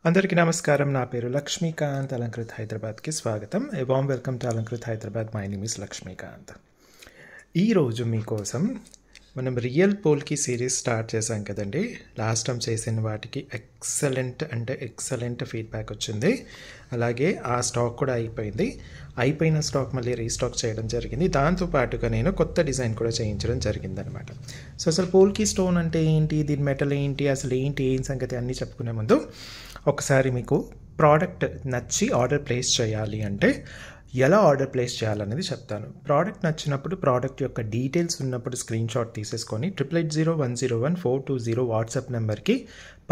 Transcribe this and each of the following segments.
అందరికీ నమస్కారం. నా పేరు లక్ష్మీకాంత్. అలంకృత్ హైదరాబాద్కి స్వాగతం. A warm welcome to Alankrit Hyderabad. My name is Laxmikant. ఈరోజు మీకోసం మనం రియల్ పోల్కి సిరీస్ స్టార్ట్ చేసాం కదండి. లాస్ట్ టైం చేసిన వాటికి ఎక్సలెంట్ ఫీడ్బ్యాక్ వచ్చింది. అలాగే ఆ స్టాక్ కూడా అయిపోయిన స్టాక్ మళ్ళీ రీస్టాక్ చేయడం జరిగింది. దాంతోపాటుగా నేను కొత్త డిజైన్ కూడా చేయించడం జరిగిందనమాట. సో అసలు పోల్కి స్టోన్ అంటే ఏంటి, దీని మెటల్ ఏంటి, అసలు ఏం సంగతి అన్నీ చెప్పుకునే ముందు ఒకసారి మీకు ప్రోడక్ట్ నచ్చి ఆర్డర్ ప్లేస్ చేయాలి అంటే ఎలా ఆర్డర్ ప్లేస్ చేయాలనేది చెప్తాను. ప్రోడక్ట్ నచ్చినప్పుడు ప్రోడక్ట్ యొక్క డీటెయిల్స్ ఉన్నప్పుడు స్క్రీన్ షాట్ తీసేసుకొని 8801014220 వాట్సాప్ నెంబర్కి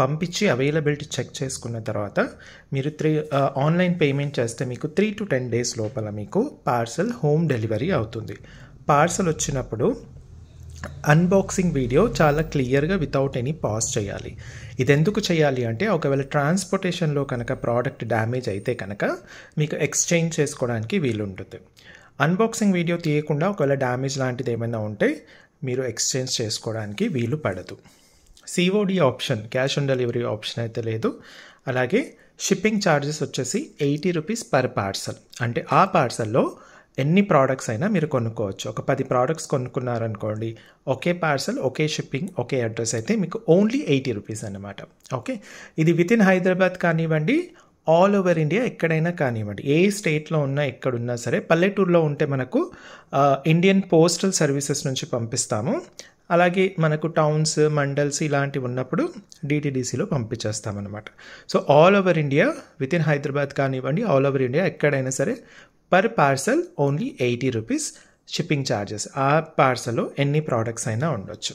పంపించి అవైలబిలిటీ చెక్ చేసుకున్న తర్వాత మీరు ఆన్లైన్ పేమెంట్ చేస్తే మీకు 3 to 10 days లోపల మీకు పార్సల్ హోమ్ డెలివరీ అవుతుంది. పార్సల్ వచ్చినప్పుడు అన్బాక్సింగ్ వీడియో చాలా క్లియర్గా వితౌట్ ఎనీ పాజ్ చేయాలి. ఇది ఎందుకు చేయాలి అంటే ఒకవేళ ట్రాన్స్పోర్టేషన్లో కనుక ప్రోడక్ట్ డ్యామేజ్ అయితే కనుక మీకు ఎక్స్చేంజ్ చేసుకోవడానికి వీలుంటుంది. అన్బాక్సింగ్ వీడియో తీయకుండా ఒకవేళ డ్యామేజ్ లాంటిది ఏమైనా ఉంటే మీరు ఎక్స్చేంజ్ చేసుకోవడానికి వీలు పడదు. COD option, cash on delivery option అయితే లేదు. అలాగే షిప్పింగ్ ఛార్జెస్ వచ్చేసి 80 రూపీస్ పర్ పార్సల్. అంటే ఆ పార్సల్లో ఎన్ని ప్రోడక్ట్స్ అయినా మీరు కొనుక్కోవచ్చు. ఒక 10 ప్రోడక్ట్స్ కొనుక్కున్నారనుకోండి, ఒకే పార్సల్, ఒకే షిప్పింగ్, ఒకే అడ్రస్ అయితే మీకు ఓన్లీ 80 రూపీస్ అన్నమాట. ఓకే, ఇది విత్ ఇన్ హైదరాబాద్ కానివ్వండి, ఆల్ ఓవర్ ఇండియా ఎక్కడైనా కానివ్వండి, ఏ స్టేట్లో ఉన్నా ఎక్కడున్నా సరే. పల్లెటూరులో ఉంటే మనకు ఇండియన్ పోస్టల్ సర్వీసెస్ నుంచి పంపిస్తాము. అలాగే మనకు టౌన్స్, మండల్స్ ఇలాంటివి ఉన్నప్పుడు డిటిడిసిలో పంపించేస్తామన్నమాట. So all over India, within Hyderabad కానివ్వండి, ఆల్ ఓవర్ ఇండియా ఎక్కడైనా సరే per parcel only 80 rupees shipping charges. ఆ పార్సల్లో ఎన్ని ప్రోడక్ట్స్ అయినా ఉండొచ్చు.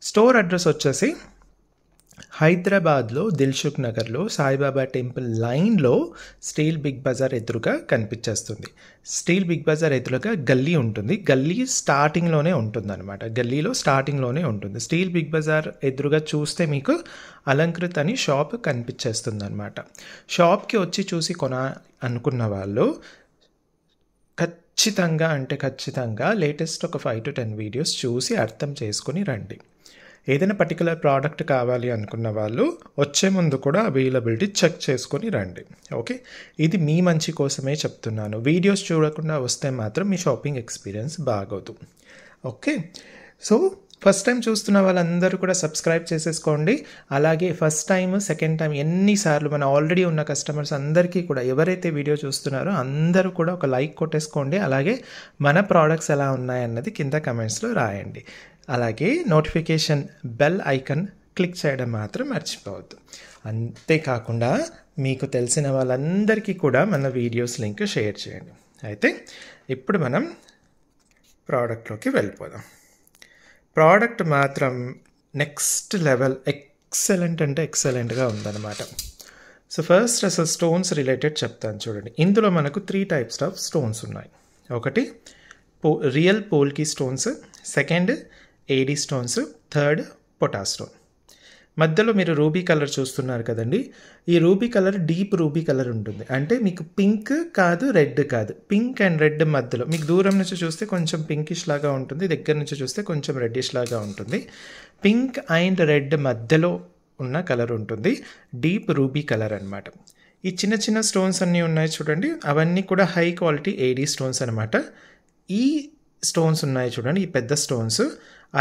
స్టోర్ అడ్రస్ వచ్చేసి హైదరాబాద్లో దిల్సుఖ్ నగర్లో సాయిబాబా టెంపుల్ లైన్లో స్టీల్ బిగ్ బజార్ ఎదురుగా కనిపించేస్తుంది. స్టీల్ బిగ్ బజార్ ఎదురుగా గల్లీ ఉంటుంది. గల్లీ స్టార్టింగ్లోనే ఉంటుందన్నమాట. గల్లీలో స్టార్టింగ్లోనే ఉంటుంది. స్టీల్ బిగ్ బజార్ ఎదురుగా చూస్తే మీకు అలంకృత్ అని షాప్ కనిపించేస్తుంది అనమాట. షాప్కి వచ్చి చూసి అనుకున్న వాళ్ళు ఖచ్చితంగా లేటెస్ట్ ఒక 5 to 10 వీడియోస్ చూసి అర్థం చేసుకొని రండి. ఏదైనా పర్టికులర్ ప్రోడక్ట్ కావాలి అనుకున్న వాళ్ళు వచ్చే ముందు కూడా అవైలబిలిటీ చెక్ చేసుకొని రండి. ఓకే, ఇది మీ మంచి కోసమే చెప్తున్నాను. వీడియోస్ చూడకుండా వస్తే మాత్రం మీ షాపింగ్ ఎక్స్పీరియన్స్ బాగోదు. ఓకే, సో ఫస్ట్ టైం చూస్తున్న వాళ్ళందరూ కూడా సబ్స్క్రైబ్ చేసేసుకోండి. అలాగే ఫస్ట్ టైం, సెకండ్ టైం ఎన్నిసార్లు మన ఆల్రెడీ ఉన్న కస్టమర్స్ అందరికీ కూడా ఎవరైతే వీడియో చూస్తున్నారో అందరూ కూడా ఒక లైక్ కొట్టేసుకోండి. అలాగే మన ప్రోడక్ట్స్ ఎలా ఉన్నాయన్నది కింద కమెంట్స్లో రాయండి. అలాగే నోటిఫికేషన్ బెల్ ఐకన్ క్లిక్ చేయడం మాత్రం మర్చిపోవద్దు. అంతేకాకుండా మీకు తెలిసిన వాళ్ళందరికీ కూడా మన వీడియోస్ లింక్ షేర్ చేయండి. అయితే ఇప్పుడు మనం ప్రోడక్ట్లోకి వెళ్ళిపోదాం. ప్రోడక్ట్ మాత్రం నెక్స్ట్ లెవెల్, ఎక్సలెంట్గా ఉందన్నమాట. సో ఫస్ట్ అసలు స్టోన్స్ రిలేటెడ్ చెప్తాను చూడండి. ఇందులో మనకు 3 types ఆఫ్ స్టోన్స్ ఉన్నాయి. ఒకటి real polki stones, second AD stones, third పొటాస్ స్టోన్. మధ్యలో మీరు రూబీ కలర్ చూస్తున్నారు కదండి. ఈ ruby colour deep ruby colour ఉంటుంది. అంటే మీకు పింక్ కాదు, రెడ్ కాదు, పింక్ అండ్ రెడ్ మధ్యలో. మీకు దూరం నుంచి చూస్తే కొంచెం పింకిష్ లాగా ఉంటుంది, దగ్గర నుంచి చూస్తే కొంచెం రెడ్డిష్ లాగా ఉంటుంది. పింక్ అండ్ రెడ్ మధ్యలో ఉన్న కలర్ ఉంటుంది, డీప్ రూబీ కలర్ అనమాట. ఈ చిన్న స్టోన్స్ అన్నీ ఉన్నాయి చూడండి, అవన్నీ కూడా హై క్వాలిటీ ఏడీ స్టోన్స్ అనమాట. ఈ స్టోన్స్ ఉన్నాయి చూడండి, ఈ పెద్ద స్టోన్స్,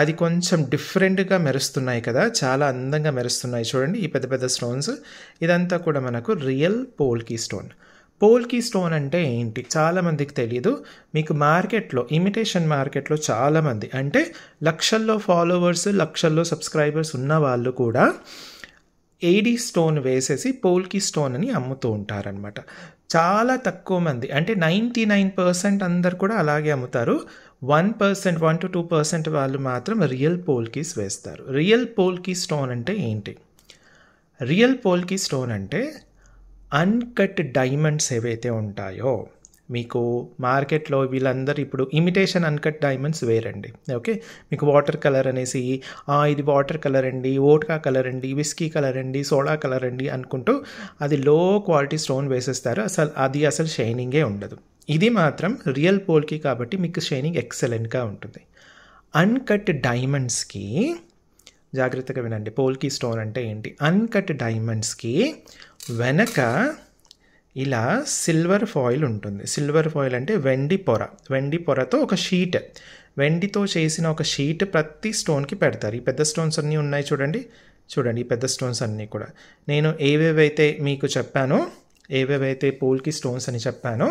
అది కొంచెం డిఫరెంట్గా మెరుస్తున్నాయి కదా, చాలా అందంగా మెరుస్తున్నాయి చూడండి ఈ పెద్ద స్టోన్స్. ఇదంతా కూడా మనకు రియల్ పోల్కి స్టోన్. పోల్కి స్టోన్ అంటే ఏంటి చాలామందికి తెలియదు. మీకు మార్కెట్లో, ఇమిటేషన్ మార్కెట్లో చాలామంది, అంటే లక్షల్లో ఫాలోవర్స్, లక్షల్లో సబ్స్క్రైబర్స్ ఉన్న వాళ్ళు కూడా ఏడీ స్టోన్ వేసేసి పోల్కి స్టోన్ అని అమ్ముతూ ఉంటారనమాట. చాలా తక్కువ మంది, అంటే 99% అందరు కూడా అలాగే అమ్ముతారు. 1% 1 to 2% వాళ్ళు మాత్రం రియల్ పోల్కీస్ వేస్తారు. రియల్ పోల్కి స్టోన్ అంటే ఏంటి? రియల్ పోల్కి స్టోన్ అంటే అన్కట్ డైమండ్స్ ఏవైతే ఉంటాయో, మీకు మార్కెట్లో వీళ్ళందరూ ఇప్పుడు ఇమిటేషన్ అన్కట్ డైమండ్స్ వేరండి. ఓకే, మీకు వాటర్ కలర్ అనేసి ఇది వాటర్ కలర్ అండి, వోడ్కా కలర్ అండి, విస్కీ కలర్ అండి, సోడా కలర్ అండి అనుకుంటూ అది లో క్వాలిటీ స్టోన్ వేసేస్తారు. అసలు షైనింగే ఉండదు. ఇది మాత్రం రియల్ పోల్కి కాబట్టి మీకు షైనింగ్ ఎక్సలెంట్గా ఉంటుంది. అన్కట్ డైమండ్స్కి జాగ్రత్తగా వినండి. పోల్కి స్టోన్ అంటే ఏంటి? అన్కట్ డైమండ్స్కి వెనక ఇలా సిల్వర్ ఫాయిల్ ఉంటుంది. సిల్వర్ ఫాయిల్ అంటే వెండి పొర. వెండి పొరతో ఒక షీట్, వెండితో చేసిన ఒక షీట్ ప్రతి స్టోన్కి పెడతారు. ఈ పెద్ద స్టోన్స్ అన్నీ ఉన్నాయి చూడండి. ఈ పెద్ద స్టోన్స్ అన్నీ కూడా నేను ఏవేవైతే మీకు చెప్పానో, ఏవేవైతే పోల్కి స్టోన్స్ అని చెప్పానో,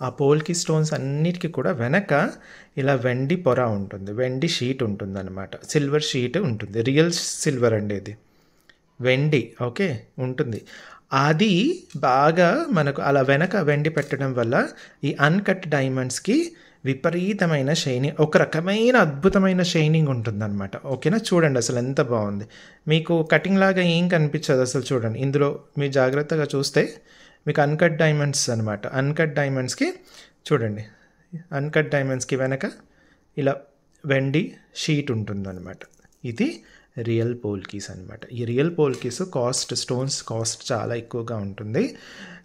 ఆ పోల్కి స్టోన్స్ అన్నిటికీ కూడా వెనక ఇలా వెండి పొర ఉంటుంది, వెండి షీట్ ఉంటుంది అనమాట. సిల్వర్ షీట్ ఉంటుంది. రియల్ సిల్వర్ అండి ఇది, వెండి. ఓకే, ఉంటుంది. అది బాగా మనకు అలా వెనక వెండి పెట్టడం వల్ల ఈ అన్కట్ డైమండ్స్కి విపరీతమైన షైనింగ్, ఒక రకమైన అద్భుతమైన షైనింగ్ ఉంటుందన్నమాట. ఓకేనా? చూడండి అసలు ఎంత బాగుంది. మీకు కటింగ్ లాగా ఏం కనిపించదు అసలు. చూడండి ఇందులో మీరు జాగ్రత్తగా చూస్తే మీకు అన్కట్ డైమండ్స్ అనమాట. అన్కట్ డైమండ్స్కి చూడండి, అన్కట్ డైమండ్స్కి వెనక ఇలా వెండి షీట్ ఉంటుందన్నమాట. ఇది రియల్ పోల్కీస్ అనమాట. ఈ రియల్ పోల్కీస్ స్టోన్స్ కాస్ట్ చాలా ఎక్కువగా ఉంటుంది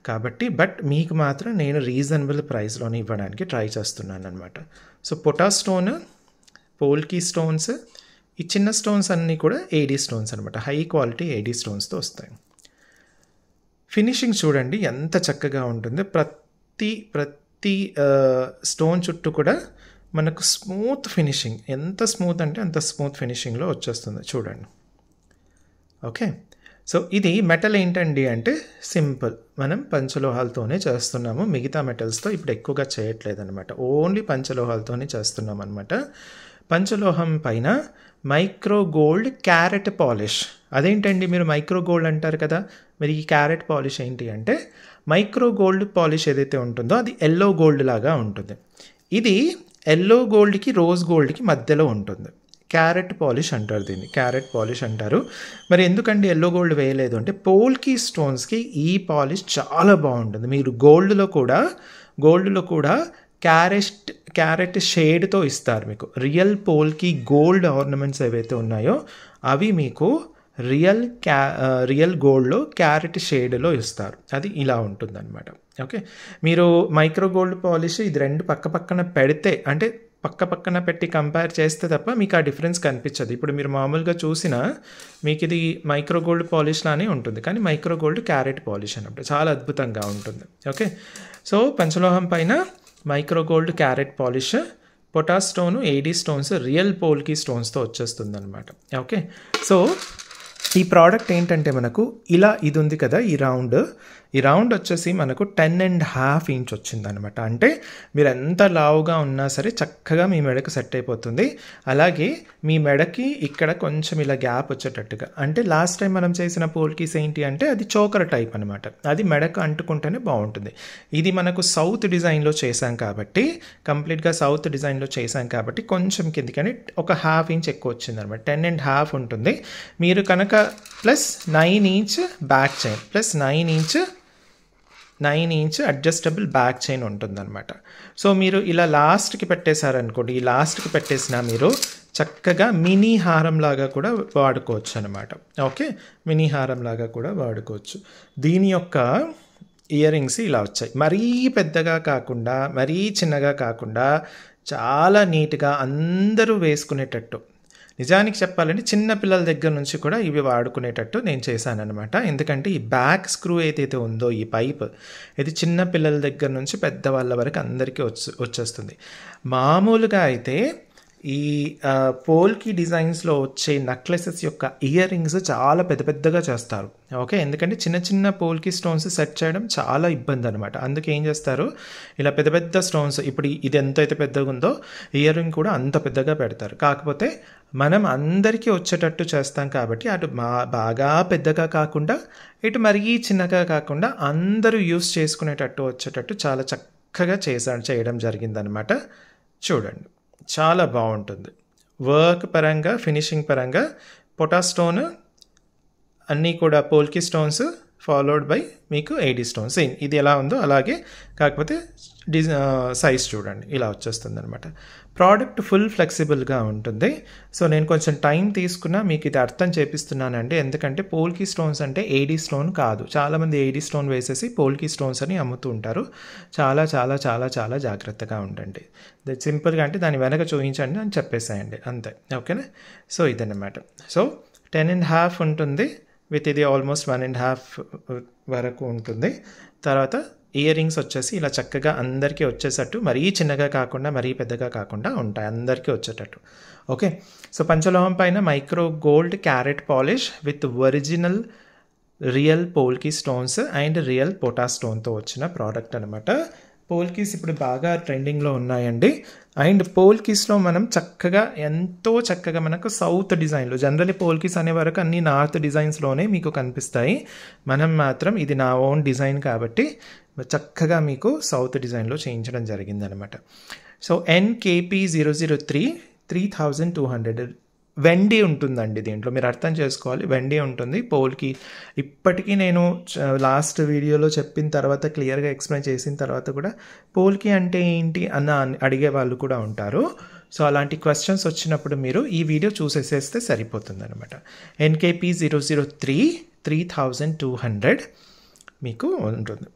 కాబట్టి, బట్ మీకు మాత్రం నేను రీజనబుల్ ప్రైస్లోనే ఇవ్వడానికి ట్రై చేస్తున్నాను అనమాట. సో పొటాస్ స్టోన్, పోల్కీ స్టోన్స్, ఈ చిన్న స్టోన్స్ అన్నీ కూడా ఏడీ స్టోన్స్ అనమాట. హై క్వాలిటీ ఏడీ స్టోన్స్తో వస్తాయి. ఫినిషింగ్ చూడండి ఎంత చక్కగా ఉంటుంది. ప్రతి స్టోన్ చుట్టూ కూడా మనకు స్మూత్ ఫినిషింగ్, ఎంత స్మూత్ అంటే అంత స్మూత్ ఫినిషింగ్లో వచ్చేస్తుంది చూడండి. ఓకే, సో ఇది మెటల్ ఏంటండి అంటే సింపుల్, మనం పంచలోహాలతోనే చేస్తున్నాము. మిగతా మెటల్స్తో ఇప్పుడు ఎక్కువగా చేయట్లేదు అనమాట. ఓన్లీ పంచలోహాలతోనే చేస్తున్నాం అనమాట. పంచలోహం పైన మైక్రో గోల్డ్ క్యారెట్ పాలిష్. అదేంటండి మీరు మైక్రో గోల్డ్ అంటారు కదా, మరి ఈ క్యారెట్ పాలిష్ ఏంటి అంటే, మైక్రో గోల్డ్ పాలిష్ ఏదైతే ఉంటుందో అది ఎల్లో గోల్డ్ లాగా ఉంటుంది. ఇది ఎల్లో గోల్డ్కి రోజ్ గోల్డ్కి మధ్యలో ఉంటుంది. క్యారెట్ పాలిష్ అంటారు దీన్ని, క్యారెట్ పాలిష్ అంటారు. మరి ఎందుకండి ఎల్లో గోల్డ్ వేయలేదు అంటే, పోల్కీ స్టోన్స్కి ఈ పాలిష్ చాలా బాగుంటుంది. మీరు గోల్డ్లో కూడా క్యారెట్ షేడ్తో ఇస్తారు మీకు. రియల్ పోల్కీ గోల్డ్ ఆర్నమెంట్స్ ఏవైతే ఉన్నాయో అవి మీకు రియల్ గోల్డ్లో క్యారెట్ షేడ్లో ఇస్తారు. అది ఇలా ఉంటుందన్నమాట. ఓకే, మీరు మైక్రో గోల్డ్ పాలిష్ ఇది రెండు పక్కన పెడితే, అంటే పక్కన పెట్టి కంపేర్ చేస్తే తప్ప మీకు ఆ డిఫరెన్స్ కనిపించదు. ఇప్పుడు మీరు మామూలుగా చూసినా మీకు ఇది మైక్రో గోల్డ్ పాలిష్ లానే ఉంటుంది, కానీ మైక్రో గోల్డ్ క్యారెట్ పాలిష్ అన్నమాట. చాలా అద్భుతంగా ఉంటుంది. ఓకే, సో పంచలోహం పైన మైక్రో గోల్డ్ క్యారెట్ పాలిష్, పొటాస్ stone, AD stones, real polki స్టోన్స్తో వచ్చేస్తుంది అనమాట. ఓకే, సో ఈ ప్రోడక్ట్ ఏంటంటే మనకు ఇలా ఇది ఉంది కదా, ఈ రౌండ్ వచ్చేసి మనకు 10.5 ఇంచ్ వచ్చిందనమాట. అంటే మీరు ఎంత లావుగా ఉన్నా సరే చక్కగా మీ మెడకు సెట్ అయిపోతుంది. అలాగే మీ మెడకి ఇక్కడ కొంచెం ఇలా గ్యాప్ వచ్చేటట్టుగా, అంటే లాస్ట్ టైం మనం చేసిన పోల్కీస్ ఏంటి అంటే అది చోకర్ టైప్ అనమాట, అది మెడకు అంటుకుంటేనే బాగుంటుంది. ఇది మనకు సౌత్ డిజైన్లో చేశాం కాబట్టి, కంప్లీట్గా సౌత్ డిజైన్లో చేశాం కాబట్టి కొంచెం కిందికని ఒక 1/2 ఇంచ్ ఎక్కువ వచ్చింది అనమాట. 10.5 ఉంటుంది. మీరు కనుక plus 9 inch back chain, plus 9 inch adjustable back chain ఉంటుందన్నమాట. సో మీరు ఇలా లాస్ట్కి పెట్టేశారనుకోండి, ఈ లాస్ట్కి పెట్టేసినా మీరు చక్కగా మినీ హారంలాగా కూడా వాడుకోవచ్చు అనమాట. ఓకే, మినీ హారంలాగా కూడా వాడుకోవచ్చు. దీని యొక్క ఇయర్ రింగ్స్ ఇలా వచ్చాయి. మరీ పెద్దగా కాకుండా, మరీ చిన్నగా కాకుండా, చాలా నీట్గా అందరూ వేసుకునేటట్టు. నిజానికి చెప్పాలంటే చిన్న పిల్లల దగ్గర నుంచి కూడా ఇవి వాడుకునేటట్టు నేను చేశానన్నమాట. ఎందుకంటే ఈ బ్యాక్ స్క్రూ ఏదైతే ఉందో, ఈ పైప్, ఇది చిన్న పిల్లల దగ్గర నుంచి పెద్దవాళ్ళ వరకు అందరికీ వచ్చేస్తుంది. మామూలుగా అయితే ఈ పోల్కీ డిజైన్స్లో వచ్చే నెక్లెసెస్ యొక్క ఇయర్ రింగ్స్ చాలా పెద్దగా చేస్తారు. ఓకే, ఎందుకంటే చిన్న పోల్కీ స్టోన్స్ సెట్ చేయడం చాలా ఇబ్బంది అనమాట. అందుకే ఏం చేస్తారు, ఇలా పెద్ద స్టోన్స్, ఇప్పుడు ఇది ఎంత అయితే పెద్దగా ఉందో ఇయర్ రింగ్ కూడా అంత పెద్దగా పెడతారు. కాకపోతే మనం అందరికీ వచ్చేటట్టు చేస్తాం కాబట్టి, అటు బాగా పెద్దగా కాకుండా, ఇటు మరీ చిన్నగా కాకుండా అందరూ యూస్ చేసుకునేటట్టు వచ్చేటట్టు చాలా చక్కగా చేయడం జరిగిందనమాట. చూడండి, చాలా బాగుంటుంది. వర్క్ పరంగా, ఫినిషింగ్ పరంగా పొటాస్ స్టోన్ అన్నీ కూడా పోల్కీ స్టోన్స్ ఫాలోడ్ బై మీకు ఏడీ స్టోన్స్. ఇది ఎలా ఉందో అలాగే, కాకపోతే సైజ్ చూడండి ఇలా వచ్చేస్తుంది అనమాట. ప్రోడక్ట్ ఫుల్ ఫ్లెక్సిబుల్గా ఉంటుంది. సో నేను కొంచెం టైం తీసుకున్నా మీకు ఇది అర్థం చేపిస్తున్నానండి. ఎందుకంటే పోల్కీ స్టోన్స్ అంటే ఏడీ స్టోన్ కాదు. చాలామంది ఏడీ స్టోన్ వేసేసి పోల్కీ స్టోన్స్ అని అమ్ముతూ ఉంటారు. చాలా చాలా చాలా చాలా జాగ్రత్తగా ఉండండి. సింపుల్గా అంటే దాని వెనక చూపించండి అని చెప్పేసేయండి అంతే. ఓకేనా? సో ఇదన్నమాట. సో 10.5 ఉంటుంది, విత్ ఇది ఆల్మోస్ట్ 1.5 వరకు ఉంటుంది. తర్వాత ఇయర్ రింగ్స్ వచ్చేసి ఇలా చక్కగా అందరికీ వచ్చేటట్టు, మరీ చిన్నగా కాకుండా మరీ పెద్దగా కాకుండా ఉంటాయి, అందరికీ వచ్చేటట్టు. ఓకే, సో పంచలోహం పైన micro gold carat polish with original real polki stones and real pota స్టోన్తో వచ్చిన ప్రోడక్ట్ అనమాట. పోల్కీస్ ఇప్పుడు బాగా ట్రెండింగ్లో ఉన్నాయండి. అండ్ పోల్కీస్లో మనం చక్కగా ఎంతో చక్కగా మనకు సౌత్ డిజైన్లో, జనరల్లీ పోల్కీస్ అనే వరకు అన్ని నార్త్ డిజైన్స్లోనే మీకు కనిపిస్తాయి. మనం మాత్రం ఇది నా ఓన్ డిజైన్ కాబట్టి చక్కగా మీకు సౌత్ డిజైన్లో చేయించడం జరిగిందనమాట. సో NKP003 3200 వెండి ఉంటుందండి దీంట్లో, మీరు అర్థం చేసుకోవాలి, వెండి ఉంటుంది పోల్కి. ఇప్పటికీ నేను లాస్ట్ వీడియోలో చెప్పిన తర్వాత క్లియర్గా ఎక్స్ప్లెయిన్ చేసిన తర్వాత కూడా పోల్కి అంటే ఏంటి అన్న అడిగే వాళ్ళు కూడా ఉంటారు. సో అలాంటి క్వశ్చన్స్ వచ్చినప్పుడు మీరు ఈ వీడియో చూసేసేస్తే సరిపోతుంది అనమాట. NKP003 3200 మీకు ఉంటుంది.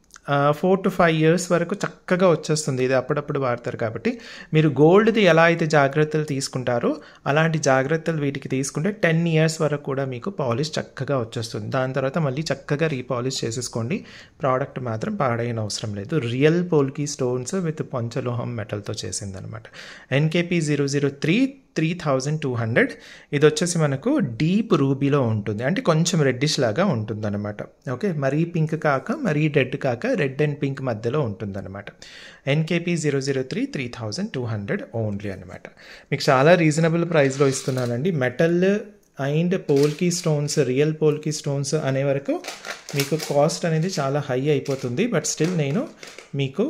4 to 5 years వరకు చక్కగా వచ్చేస్తుంది. ఇది అప్పుడప్పుడు వాడతారు కాబట్టి మీరు గోల్డ్ది ఎలా అయితే జాగ్రత్తలు తీసుకుంటారో అలాంటి జాగ్రత్తలు వీటికి తీసుకుంటే 10 years వరకు కూడా మీకు పాలిష్ చక్కగా వచ్చేస్తుంది. దాని తర్వాత మళ్ళీ చక్కగా రీపాలిష్ చేసేసుకోండి. ప్రోడక్ట్ మాత్రం పాడైన అవసరం లేదు. రియల్ పోల్కీ స్టోన్స్ విత్ పంచలోహం మెటల్తో చేసిందనమాట. NKP003 3200. ఇది వచ్చేసి మనకు డీప్ రూబీలో ఉంటుంది, అంటే కొంచెం రెడ్డిష్ లాగా ఉంటుందన్నమాట. ఓకే, మరీ పింక్ కాక మరీ రెడ్ కాక రెడ్ అండ్ పింక్ మధ్యలో ఉంటుందన్నమాట. NKP003 3200 ఓన్లీ అనమాట. మీకు చాలా రీజనబుల్ ప్రైస్లో ఇస్తున్నానండి. Metal and polki stones, real polki stones అనే వరకు మీకు కాస్ట్ అనేది చాలా హై అయిపోతుంది. బట్ స్టిల్ నేను మీకు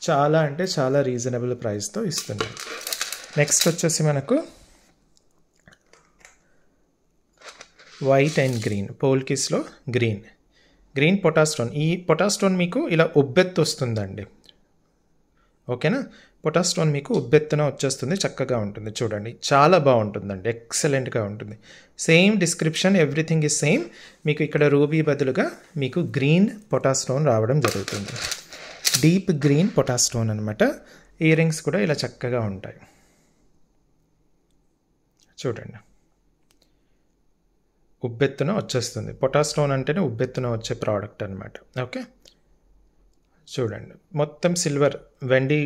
చాలా అంటే చాలా రీజనబుల్ ప్రైస్తో ఇస్తున్నాను. నెక్స్ట్ వచ్చేసి మనకు వైట్ అండ్ గ్రీన్, పోల్కీస్లో గ్రీన్ పొటాస్టోన్. ఈ పొటాస్టోన్ మీకు ఇలా ఉబ్బెత్తు వస్తుందండి. ఓకేనా, పొటాస్టోన్ మీకు ఉబ్బెత్తున వచ్చేస్తుంది, చక్కగా ఉంటుంది. చూడండి, చాలా బాగుంటుందండి, ఎక్సలెంట్గా ఉంటుంది. Same description, everything is same. మీకు ఇక్కడ రూబీ బదులుగా మీకు గ్రీన్ పొటాస్టోన్ రావడం జరుగుతుంది. డీప్ గ్రీన్ పొటాస్టోన్ అనమాట. ఇయర్ రింగ్స్ కూడా ఇలా చక్కగా ఉంటాయి. చూడండి, ఉబ్బెత్తున వచ్చేస్తుంది. పొటాస్టోన్ అంటేనే ఉబ్బెత్తున వచ్చే ప్రోడక్ట్ అనమాట. ఓకే, చూడండి, మొత్తం సిల్వర్ వెండి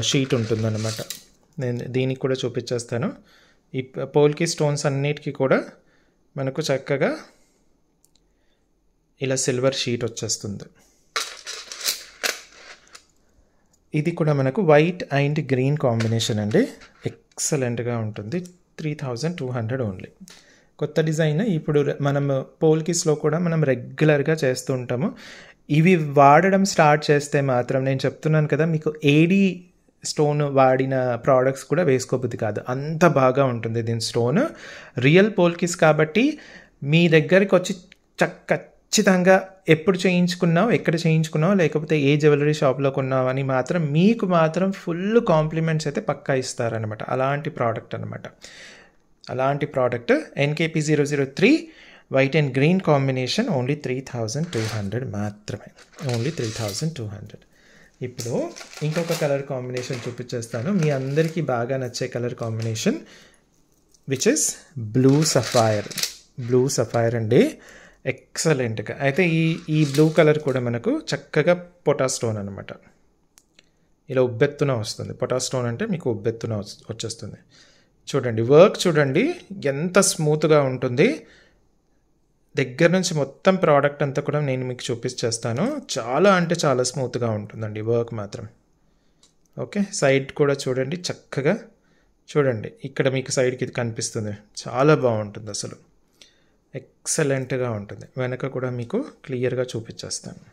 షీట్ ఉంటుందన్నమాట. నేను దీనికి కూడా చూపించేస్తాను. ఈ పోల్కీ స్టోన్స్ అన్నిటికీ కూడా మనకు చక్కగా ఇలా సిల్వర్ షీట్ వచ్చేస్తుంది. ఇది కూడా మనకు వైట్ అండ్ గ్రీన్ కాంబినేషన్ అండి, ఎక్సలెంట్గా ఉంటుంది. 3200 ఓన్లీ. కొత్త డిజైన్ ఇప్పుడు మనం పోల్కీస్లో కూడా మనం రెగ్యులర్గా చేస్తూ ఉంటాము. ఇవి వాడడం స్టార్ట్ చేస్తే మాత్రం నేను చెప్తున్నాను కదా, మీకు ఏడీ స్టోన్ వాడిన ప్రోడక్ట్స్ కూడా వేసుకోబుద్ది కాదు, అంత బాగా ఉంటుంది దీని స్టోన్. రియల్ పోల్కీస్ కాబట్టి మీ దగ్గరికి వచ్చి ఖచ్చితంగా ఎప్పుడు చేయించుకున్నావు, ఎక్కడ చేయించుకున్నావు, లేకపోతే ఏ జ్యువెలరీ షాప్లో కొన్నావు అని మాత్రం మీకు మాత్రం ఫుల్ కాంప్లిమెంట్స్ అయితే పక్కా ఇస్తారనమాట. అలాంటి ప్రోడక్ట్ అనమాట, అలాంటి product. NKP003 white and green combination only 3200 మాత్రమే, ఓన్లీ 3200. ఇప్పుడు ఇంకొక కలర్ కాంబినేషన్ చూపించేస్తాను, మీ అందరికీ బాగా నచ్చే colour combination, which is blue sapphire అండి, ఎక్సలెంట్గా. అయితే ఈ బ్లూ కలర్ కూడా మనకు చక్కగా పొటాస్టోన్ అనమాట, ఇలా ఉబ్బెత్తున వస్తుంది. పొటాస్టోన్ అంటే మీకు ఉబ్బెత్తున వచ్చేస్తుంది. చూడండి, వర్క్ చూడండి ఎంత స్మూత్గా ఉంటుంది. దగ్గర నుంచి మొత్తం ప్రోడక్ట్ అంతా కూడా నేను మీకు చూపించేస్తాను. చాలా అంటే చాలా స్మూత్గా ఉంటుందండి వర్క్ మాత్రం. ఓకే, సైడ్ కూడా చూడండి చక్కగా, చూడండి ఇక్కడ మీకు సైడ్కి ఇది కనిపిస్తుంది, చాలా బాగుంటుంది అసలు, ఎక్సలెంట్గా ఉంటుంది. వెనక కూడా మీకు క్లియర్గా చూపించేస్తాను.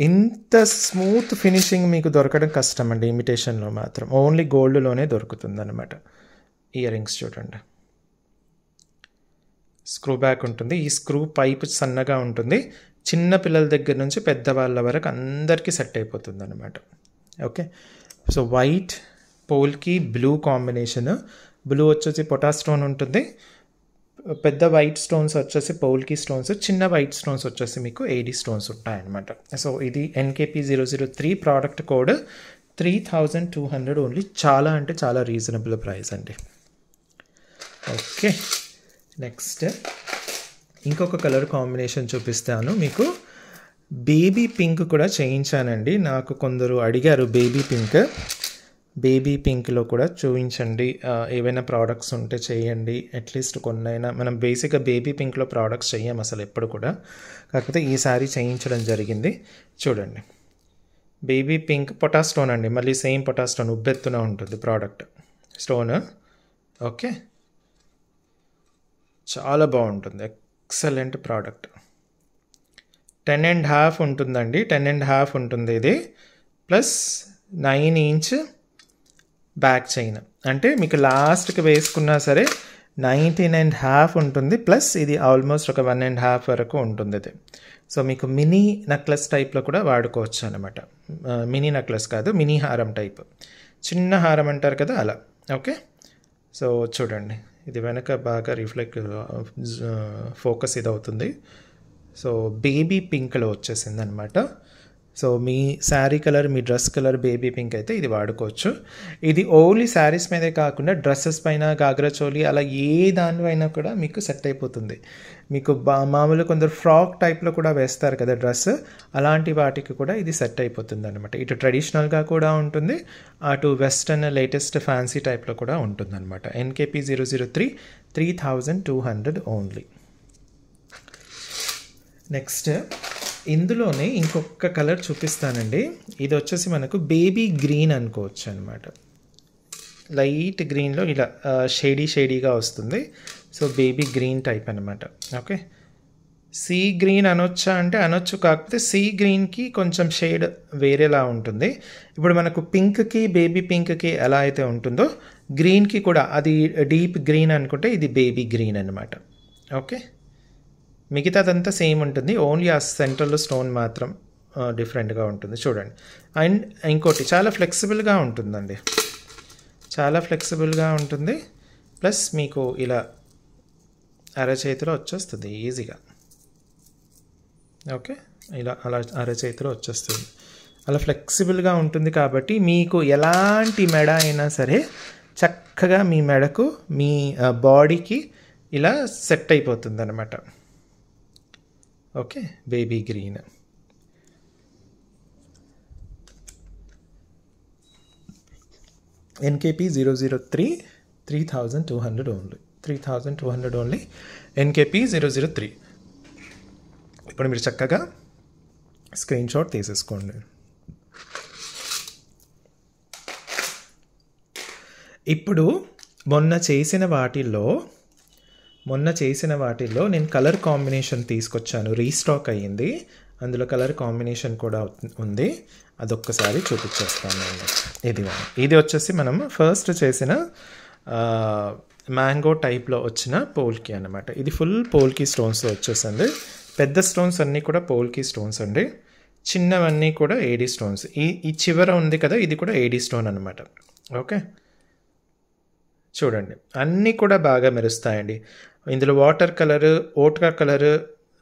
ఇంత స్మూత్ ఫినిషింగ్ మీకు దొరకడం కష్టం అండి ఇమిటేషన్లో మాత్రం, ఓన్లీ గోల్డ్లోనే దొరుకుతుంది అనమాట. ఇయర్ రింగ్స్ చూడండి, స్క్రూ బ్యాక్ ఉంటుంది. ఈ స్క్రూ పైప్ సన్నగా ఉంటుంది, చిన్న పిల్లల దగ్గర నుంచి పెద్దవాళ్ళ వరకు అందరికీ సెట్ అయిపోతుంది అనమాట. Okay, so white polki blue combination. Blue వచ్చేసి పొటాస్టోన్ ఉంటుంది, పెద్ద వైట్ స్టోన్స్ వచ్చేసి పోల్కీ స్టోన్స్, చిన్న వైట్ స్టోన్స్ వచ్చేసి మీకు ఏడీ స్టోన్స్ ఉంటాయన్నమాట. సో ఇది NKP003 ప్రోడక్ట్ కోడ్ 3200 ఓన్లీ. చాలా అంటే చాలా రీజనబుల్ ప్రైస్ అండి. ఓకే, నెక్స్ట్ ఇంకొక కలర్ కాంబినేషన్ చూపిస్తాను మీకు. బేబీ పింక్ కూడా చేయించానండి, నాకు కొందరు అడిగారు బేబీ పింక్లో కూడా చూపించండి, ఏవైనా ప్రోడక్ట్స్ ఉంటే చేయండి, అట్లీస్ట్ కొన్నైనా. మనం బేసిక్గా బేబీ పింక్లో ప్రోడక్ట్స్ చెయ్యం అసలు ఎప్పుడు కూడా, కాకపోతే ఈసారి చేయించడం జరిగింది. చూడండి, బేబీ పింక్ పొటా స్టోన్ అండి, మళ్ళీ సేమ్ పొటా స్టోన్ ఉబ్బెత్తున ఉంటుంది ప్రోడక్ట్ స్టోన్. ఓకే, చాలా బాగుంటుంది, ఎక్సలెంట్ ప్రోడక్ట్. 10.5 ఉంటుందండి, 10.5 ఉంటుంది ఇది, ప్లస్ 9 ఇంచ్ బ్యాక్ చైన్. అంటే మీకు లాస్ట్కి వేసుకున్నా సరే 19.5 ఉంటుంది, ప్లస్ ఇది ఆల్మోస్ట్ ఒక 1.5 వరకు ఉంటుంది ఇది. సో మీకు మినీ నెక్లెస్ టైప్లో కూడా వాడుకోవచ్చు అనమాట. మినీ నెక్లెస్ కాదు, మినీ హారం టైప్, చిన్న హారం అంటారు కదా అలా. ఓకే, సో చూడండి, ఇది వెనక బాగా రిఫ్లెక్ట్ ఫోకస్ ఇది అవుతుంది. సో బేబీ పింక్లో వచ్చేసింది అనమాట. సో మీ శారీ కలర్, మీ డ్రెస్ కలర్ బేబీ పింక్ అయితే ఇది వాడుకోవచ్చు. ఇది ఓన్లీ శారీస్ మీదే కాకుండా డ్రెస్సెస్ పైన, గాగ్రా చోలీ అలా ఏ దానిపైనా కూడా మీకు సెట్ అయిపోతుంది. మీకు మామూలు కొందరు ఫ్రాక్ టైప్లో కూడా వేస్తారు కదా డ్రెస్, అలాంటి వాటికి కూడా ఇది సెట్ అయిపోతుంది అనమాట. ఇటు ట్రెడిషనల్గా కూడా ఉంటుంది, అటు వెస్టర్న్ లేటెస్ట్ ఫ్యాన్సీ టైప్లో కూడా ఉంటుంది అనమాట. NKP 003 3200 only. నెక్స్ట్ ఇందులోనే ఇంకొక కలర్ చూపిస్తానండి. ఇది వచ్చేసి మనకు బేబీ గ్రీన్ అనుకోవచ్చు అనమాట. లైట్ గ్రీన్లో ఇలా షేడీగా వస్తుంది. సో బేబీ గ్రీన్ టైప్ అనమాట. ఓకే, సీ గ్రీన్ అనొచ్చా అంటే అనొచ్చు, కాకపోతే సీ గ్రీన్కి కొంచెం షేడ్ వేరేలా ఉంటుంది. ఇప్పుడు మనకు పింక్కి, బేబీ పింక్కి ఎలా అయితే ఉంటుందో గ్రీన్కి కూడా అది డీప్ గ్రీన్ అనుకుంటే ఇది బేబీ గ్రీన్ అనమాట. ఓకే, మిగతాదంతా సేమ్ ఉంటుంది, ఓన్లీ ఆ సెంటర్లో స్టోన్ మాత్రం డిఫరెంట్గా ఉంటుంది. చూడండి, అండ్ ఇంకోటి చాలా ఫ్లెక్సిబుల్గా ఉంటుందండి, చాలా ఫ్లెక్సిబుల్గా ఉంటుంది. ప్లస్ మీకు ఇలా అరచేతిలో వచ్చేస్తుంది ఈజీగా. ఓకే, ఇలా అలా అరచేతిలో వచ్చేస్తుంది, అలా ఫ్లెక్సిబుల్గా ఉంటుంది. కాబట్టి మీకు ఎలాంటి మెడ అయినా సరే చక్కగా మీ మెడకు, మీ బాడీకి ఇలా సెట్ అయిపోతుంది అన్నమాట. Okay, baby green. NKP 003 3200 only, 3200 only, NKP 003. ఇప్పుడు మీరు చక్కగా స్క్రీన్ షాట్ తీసేసుకోండి. ఇప్పుడు మొన్న చేసిన వాటిల్లో నేను కలర్ కాంబినేషన్ తీసుకొచ్చాను, రీస్టాక్ అయ్యింది, అందులో కలర్ కాంబినేషన్ కూడా ఉంది, అదొక్కసారి చూపించేస్తాను. ఇది వచ్చేసి మనం ఫస్ట్ చేసిన మ్యాంగో టైప్లో వచ్చిన పోల్కి అనమాట. ఇది ఫుల్ పోల్కి స్టోన్స్లో వచ్చేసింది. పెద్ద స్టోన్స్ అన్నీ కూడా పోల్కి స్టోన్స్ అండి, చిన్నవన్నీ కూడా ఏడీ స్టోన్స్. ఈ చివర ఉంది కదా, ఇది కూడా ఏడీ స్టోన్ అనమాట. ఓకే, చూడండి, అన్నీ కూడా బాగా మెరుస్తాయండి. ఇందులో water colour, vodka colour,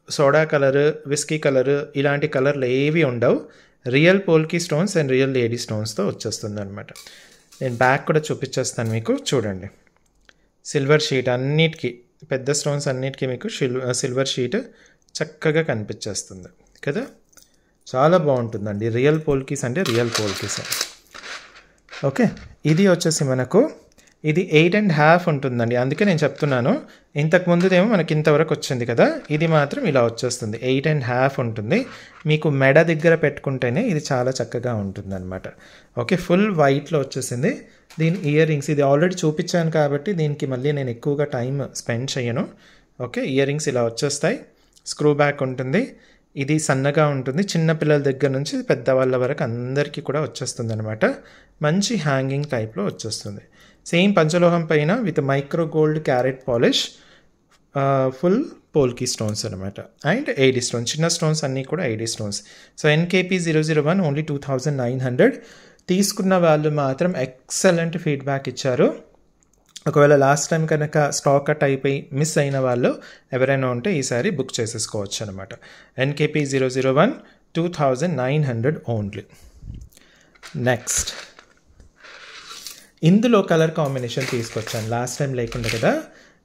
soda colour, whisky colour ఇలాంటి కలర్లు ఏవి ఉండవు. Real polki stones and real lady స్టోన్స్తో వచ్చేస్తుంది అనమాట. నేను బ్యాక్ కూడా చూపించేస్తాను మీకు. చూడండి, సిల్వర్ షీట్ అన్నిటికీ, పెద్ద స్టోన్స్ అన్నిటికీ మీకు సిల్వర్ షీట్ చక్కగా కనిపించేస్తుంది కదా, చాలా బాగుంటుందండి. రియల్ పోల్కీస్ అంటే రియల్ పోల్కీస్. ఓకే, ఇది వచ్చేసి మనకు ఇది 8.5 ఉంటుందండి, అందుకే నేను చెప్తున్నాను. ఇంతకుముందుదేమో మనకి ఇంతవరకు వచ్చింది కదా, ఇది మాత్రం ఇలా వచ్చేస్తుంది, 8.5 ఉంటుంది. మీకు మెడ దగ్గర పెట్టుకుంటేనే ఇది చాలా చక్కగా ఉంటుంది అనమాట. ఓకే, ఫుల్ వైట్లో వచ్చేసింది. దీని ఇయర్ రింగ్స్ ఇది ఆల్రెడీ చూపించాను కాబట్టి దీనికి మళ్ళీ నేను ఎక్కువగా టైం స్పెండ్ చేయను. ఓకే, ఇయర్ రింగ్స్ ఇలా వచ్చేస్తాయి, స్క్రూ బ్యాక్ ఉంటుంది. ఇది సన్నగా ఉంటుంది, చిన్నపిల్లల దగ్గర నుంచి పెద్దవాళ్ళ వరకు అందరికీ కూడా వచ్చేస్తుంది అనమాట. మంచి హ్యాంగింగ్ టైప్లో వచ్చేస్తుంది. సేమ్ పంచలోహం పైన with micro gold carat polish, full polki stones అనమాట. అండ్ ఏడీ స్టోన్స్, చిన్న స్టోన్స్ అన్నీ కూడా AD stones. So NKP 001 only 2900. తీసుకున్న వాళ్ళు మాత్రం ఎక్సలెంట్ ఫీడ్బ్యాక్ ఇచ్చారు. ఒకవేళ లాస్ట్ టైం కనుక స్టాక్ కట్ అయిపోయి మిస్ అయిన వాళ్ళు ఎవరైనా ఉంటే ఈసారి బుక్ చేసేసుకోవచ్చు అనమాట. NKP 001 2900 only. నెక్స్ట్ ఇందులో కలర్ కాంబినేషన్ తీసుకొచ్చాను, లాస్ట్ టైం లేకుండా కదా.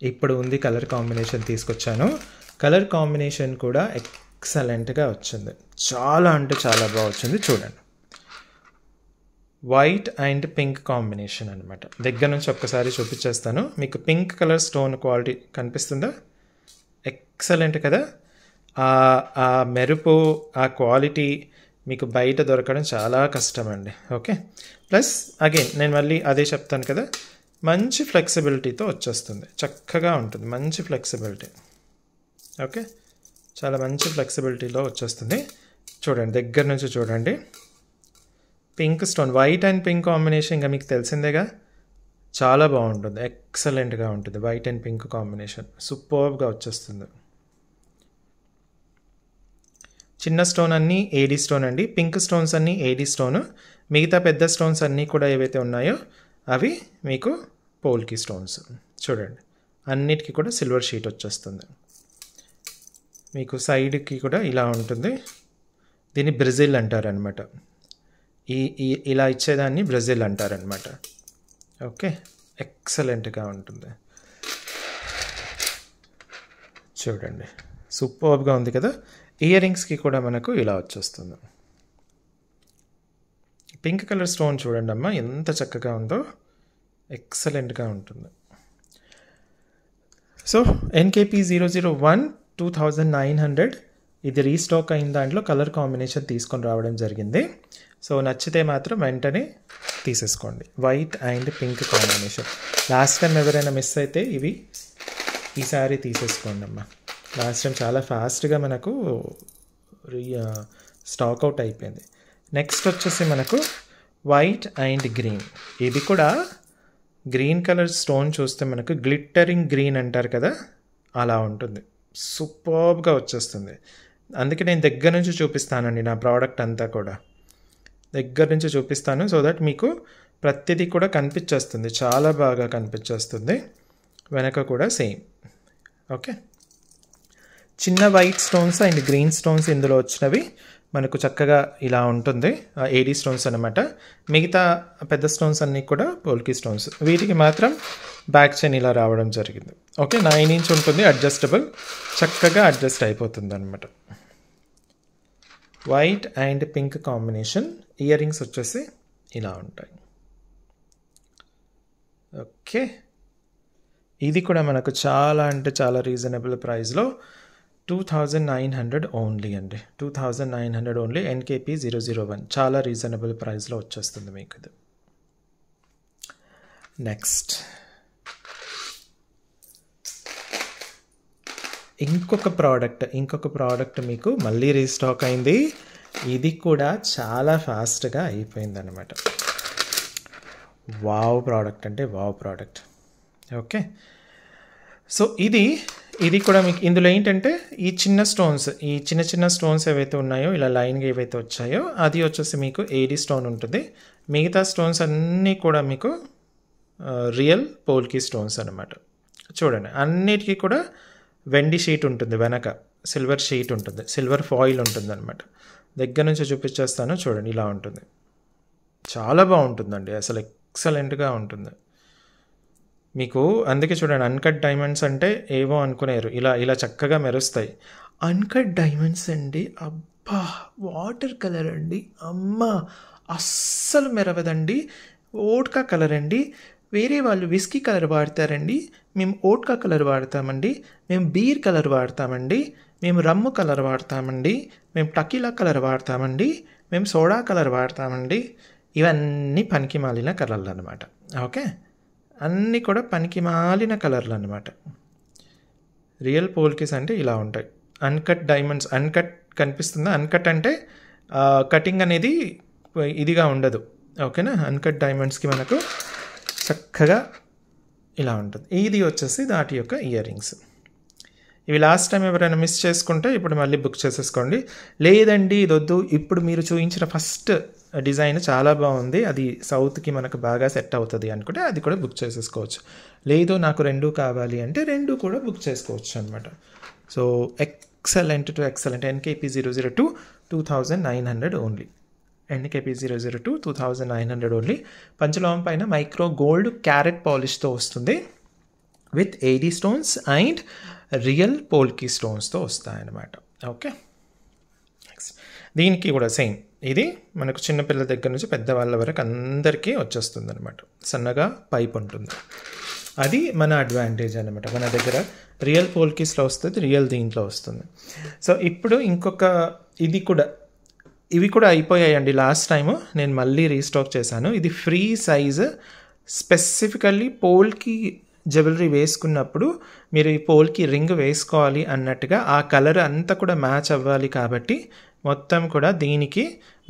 ఇప్పుడు ఉంది కలర్ కాంబినేషన్ తీసుకొచ్చాను. కలర్ కాంబినేషన్ కూడా ఎక్సలెంట్గా వచ్చింది. చాలా అంటే చాలా బాగా వచ్చింది. చూడండి, వైట్ అండ్ పింక్ కాంబినేషన్ అనమాట. దగ్గర నుంచి ఒక్కసారి చూపించేస్తాను. మీకు పింక్ కలర్ స్టోన్ క్వాలిటీ కనిపిస్తుందా? ఎక్సలెంట్ కదా. ఆ మెరుపు, ఆ క్వాలిటీ మీకు బయట దొరకడం చాలా కష్టం అండి. ఓకే, ప్లస్ అగైన్ నేను మళ్ళీ అదే చెప్తాను కదా, మంచి ఫ్లెక్సిబిలిటీతో వచ్చేస్తుంది. చక్కగా ఉంటుంది, మంచి ఫ్లెక్సిబిలిటీ. ఓకే, చాలా మంచి ఫ్లెక్సిబిలిటీలో వచ్చేస్తుంది. చూడండి, దగ్గర నుంచి చూడండి. Pink stone, white and pink combination ఇంకా మీకు తెలిసిందేగా, చాలా బాగుంటుంది. ఎక్సలెంట్గా ఉంటుంది. వైట్ అండ్ పింక్ కాంబినేషన్ సూపర్గా వచ్చేస్తుంది. చిన్న స్టోన్ అన్నీ ఏడీ స్టోన్ అండి. పింక్ స్టోన్స్ అన్నీ ఏడీ స్టోన్. మిగతా పెద్ద స్టోన్స్ అన్నీ కూడా ఏవైతే ఉన్నాయో అవి మీకు పోల్కి స్టోన్స్. చూడండి, అన్నిటికీ కూడా సిల్వర్ షీట్ వచ్చేస్తుంది. మీకు సైడ్కి కూడా ఇలా ఉంటుంది. దీన్ని బ్రెజిల్ అంటారనమాట. ఇలా ఇచ్చేదాన్ని బ్రెజిల్ అంటారనమాట. ఓకే, ఎక్సలెంట్గా ఉంటుంది. చూడండి, సూపర్గా ఉంది కదా. ఇయర్ రింగ్స్కి కూడా మనకు ఇలా వచ్చేస్తుంది. పింక్ కలర్ స్టోన్ చూడండి అమ్మ, ఎంత చక్కగా ఉందో. ఎక్సలెంట్గా ఉంటుంది. సో NKP 001 2900 ఇది రీస్టాక్ అయిన దాంట్లో కలర్ కాంబినేషన్ తీసుకొని రావడం జరిగింది. సో నచ్చితే మాత్రం వెంటనే తీసేసుకోండి. White and pink combination. Last time ఎవరైనా మిస్ అయితే ఇవి ఈసారి తీసేసుకోండి అమ్మ. లాస్ట్ టైం చాలా ఫాస్ట్గా మనకు స్టాక్ అవుట్ అయిపోయింది. నెక్స్ట్ వచ్చేసి మనకు వైట్ అండ్ గ్రీన్. ఇది కూడా గ్రీన్ కలర్ స్టోన్ చూస్తే మనకు గ్లిట్టరింగ్ గ్రీన్ అంటారు కదా, అలా ఉంటుంది. సూపర్గా వచ్చేస్తుంది. అందుకే నేను దగ్గర నుంచి చూపిస్తానండి నా ప్రోడక్ట్ అంతా కూడా. దగ్గర నుంచి చూపిస్తాను సో దట్ మీకు ప్రతిదీ కూడా కనిపించేస్తుంది. చాలా బాగా కనిపించేస్తుంది. వెనక కూడా సేమ్. ఓకే, చిన్న white stones and green stones ఇందులో వచ్చినవి మనకు చక్కగా ఇలా ఉంటుంది. ఏడీ స్టోన్స్ అనమాట. మిగతా పెద్ద స్టోన్స్ అన్నీ కూడా పోల్కి స్టోన్స్. వీటికి మాత్రం బ్యాక్ చైన్ ఇలా రావడం జరిగింది. ఓకే, 9 ఇంచ్ ఉంటుంది, అడ్జస్టబుల్. చక్కగా అడ్జస్ట్ అయిపోతుంది అనమాట. White and pink combination. Ear rings వచ్చేసి ఇలా ఉంటాయి. ఓకే, ఇది కూడా మనకు చాలా అంటే చాలా రీజనబుల్ ప్రైస్లో 2900 ఓన్లీ అండి. 2900 ఓన్లీ. NKP 001 చాలా రీజనబుల్ ప్రైస్లో వచ్చేస్తుంది మీకు ఇది. నెక్స్ట్ ఇంకొక ప్రోడక్ట్ మీకు మళ్ళీ రీస్టాక్ అయింది. ఇది కూడా చాలా ఫాస్ట్గా అయిపోయింది అనమాట. వావ్ ప్రోడక్ట్ అంటే వావ్ ప్రోడక్ట్. ఓకే, సో ఇది కూడా మీకు ఇందులో ఏంటంటే ఈ చిన్న చిన్న స్టోన్స్ ఏవైతే ఉన్నాయో ఇలా లైన్గా ఏవైతే వచ్చాయో అది వచ్చేసి మీకు ఏడీ స్టోన్ ఉంటుంది. మిగతా స్టోన్స్ అన్నీ కూడా మీకు రియల్ పోల్కి స్టోన్స్ అనమాట. చూడండి, అన్నిటికీ కూడా వెండి షీట్ ఉంటుంది, వెనక సిల్వర్ షీట్ ఉంటుంది, సిల్వర్ ఫాయిల్ ఉంటుంది అనమాట. దగ్గర నుంచి చూపించేస్తాను. చూడండి, ఇలా ఉంటుంది. చాలా బాగుంటుందండి, అసలు ఎక్సలెంట్గా ఉంటుంది మీకు. అందుకే చూడండి, అన్కట్ డైమండ్స్ అంటే ఏవో అనుకునేరు, ఇలా చక్కగా మెరుస్తాయి. అన్కట్ డైమండ్స్ అండి, అబ్బా వాటర్ కలర్ అండి, అమ్మ అస్సలు మెరవదండి. ఓట్కా కలర్ అండి. వేరే వాళ్ళు విస్కీ కలర్ వాడతారండి, మేము ఓట్కా కలర్ వాడతామండి. మేము బీర్ కలర్ వాడతామండి. మేము రమ్ము కలర్ వాడతామండి. మేము టకీలా కలర్ వాడతామండి. మేము సోడా కలర్ వాడతామండి. ఇవన్నీ పనికి మాలిన కలర్లు అనమాట. ఓకే, అన్నీ కూడా పనికి మాలిన కలర్లు అనమాట. రియల్ పోల్కిస్ అంటే ఇలా ఉంటాయి. Uncut diamonds. అన్కట్ కనిపిస్తుందా? అన్కట్ అంటే కటింగ్ అనేది ఇదిగా ఉండదు. ఓకేనా? అన్కట్ డైమండ్స్కి మనకు చక్కగా ఇలా ఉంటుంది. ఇది వచ్చేసి దాటి యొక్క ఇయర్ రింగ్స్. ఇవి లాస్ట్ టైం ఎవరైనా మిస్ చేసుకుంటే ఇప్పుడు మళ్ళీ బుక్ చేసేసుకోండి. లేదండి ఇది వద్దు, ఇప్పుడు మీరు చూపించిన ఫస్ట్ డిజైన్ చాలా బాగుంది, అది సౌత్కి మనకు బాగా సెట్ అవుతుంది అనుకుంటే అది కూడా బుక్ చేసేసుకోవచ్చు. లేదు నాకు రెండు కావాలి అంటే రెండు కూడా బుక్ చేసుకోవచ్చు అనమాట. So excellent to excellent. NKP 002 2900 only. NKP 002 2900 only. పంచలోహం పైన మైక్రో గోల్డ్ క్యారెట్ పాలిష్తో వస్తుంది. With AD stones and real polki స్టోన్స్తో వస్తాయన్నమాట. ఓకే, దీనికి కూడా సేమ్, ఇది మనకు చిన్నపిల్లల దగ్గర నుంచి పెద్దవాళ్ళ వరకు అందరికీ వచ్చేస్తుంది అనమాట. సన్నగా పైప్ ఉంటుంది, అది మన అడ్వాంటేజ్ అనమాట. మన దగ్గర రియల్ పోల్కీస్లో వస్తుంది, రియల్ దీంట్లో వస్తుంది. సో ఇప్పుడు ఇంకొక ఇవి కూడా అయిపోయాయండి. లాస్ట్ టైము నేను మళ్ళీ రీస్టాక్ చేశాను. ఇది ఫ్రీ సైజ్, స్పెసిఫికల్లీ పోల్కి జ్యువెలరీ వేసుకున్నప్పుడు మీరు ఈ పోల్కి రింగ్ వేసుకోవాలి అన్నట్టుగా ఆ కలర్ అంతా కూడా మ్యాచ్ అవ్వాలి కాబట్టి మొత్తం కూడా దీనికి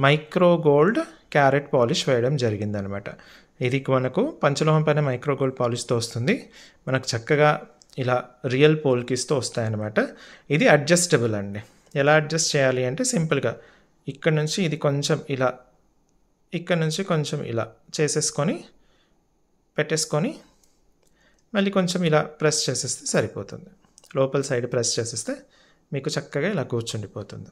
మైక్రో గోల్డ్ క్యారెట్ పాలిష్ వేయడం జరిగిందనమాట. ఇది మనకు పంచలోహం పైన మైక్రో గోల్డ్ పాలిష్తో వస్తుంది. మనకు చక్కగా ఇలా రియల్ పోల్కీస్తో వస్తాయన్నమాట. ఇది అడ్జస్టబుల్ అండి. ఎలా అడ్జస్ట్ చేయాలి అంటే సింపుల్గా ఇక్కడ నుంచి ఇది కొంచెం ఇలా, ఇక్కడ నుంచి కొంచెం ఇలా చేసేసుకొని పెట్టేసుకొని మళ్ళీ కొంచెం ఇలా ప్రెస్ చేసేస్తే సరిపోతుంది. లోపల సైడ్ ప్రెస్ చేసేస్తే మీకు చక్కగా ఇలా కూర్చుండిపోతుంది.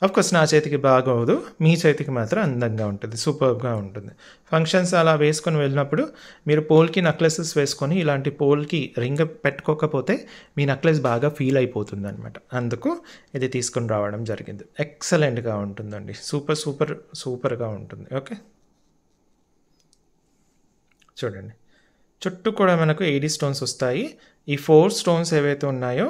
అఫ్కోర్స్ నా చేతికి బాగోదు, మీ చేతికి మాత్రం అందంగా ఉంటుంది, సూపర్గా ఉంటుంది. ఫంక్షన్స్ అలా వేసుకొని వెళ్ళినప్పుడు మీరు పోల్కి నెక్లెసెస్ వేసుకొని ఇలాంటి పోల్కి రింగ్ పెట్టుకోకపోతే మీ నెక్లెస్ బాగా ఫీల్ అయిపోతుంది అనమాట. అందుకు ఇది తీసుకొని రావడం జరిగింది. ఎక్సలెంట్గా ఉంటుందండి, సూపర్గా ఉంటుంది. ఓకే, చూడండి చుట్టూ కూడా మనకు 80 స్టోన్స్ వస్తాయి. ఈ 4 స్టోన్స్ ఏవైతే ఉన్నాయో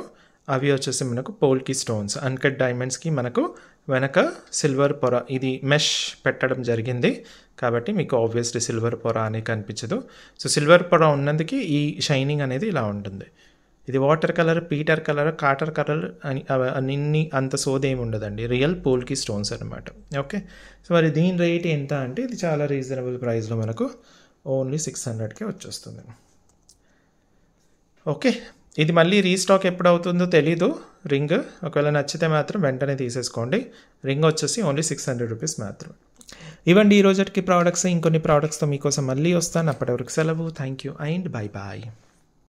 అవి వచ్చేసి మనకు పోల్కి స్టోన్స్. అన్కట్ డైమండ్స్కి మనకు వెనక సిల్వర్ పొర, ఇది మెష్ పెట్టడం జరిగింది కాబట్టి మీకు ఆబ్వియస్లీ సిల్వర్ పొర అనేది కనిపించదు. సో సిల్వర్ పొర ఉన్నందుకు ఈ షైనింగ్ అనేది ఇలా ఉంటుంది. ఇది వాటర్ కలర్, పీటర్ కలర్, కాటర్ కలర్ అని అన్ని అంత సోదేమి ఉండదండి. రియల్ పోల్కి స్టోన్స్ అనమాట. ఓకే, సో మరి దీని రేట్ ఎంత అంటే ఇది చాలా రీజనబుల్ ప్రైస్లో మనకు ఓన్లీ 600కే వచ్చేస్తుంది. ఓకే, ఇది మళ్ళీ రీస్టాక్ ఎప్పుడు అవుతుందో తెలీదు రింగ్. ఒకవేళ నచ్చితే మాత్రం వెంటనే తీసేసుకోండి. రింగ్ వచ్చేసి ఓన్లీ 600 రూపీస్ మాత్రం. ఇవ్వండి ఈ రోజుకి ప్రోడక్ట్స్. ఇంకొన్ని ప్రోడక్ట్స్తో మీకోసం మళ్ళీ వస్తాను. అప్పటి వరకు సెలవు. Thank you and bye bye.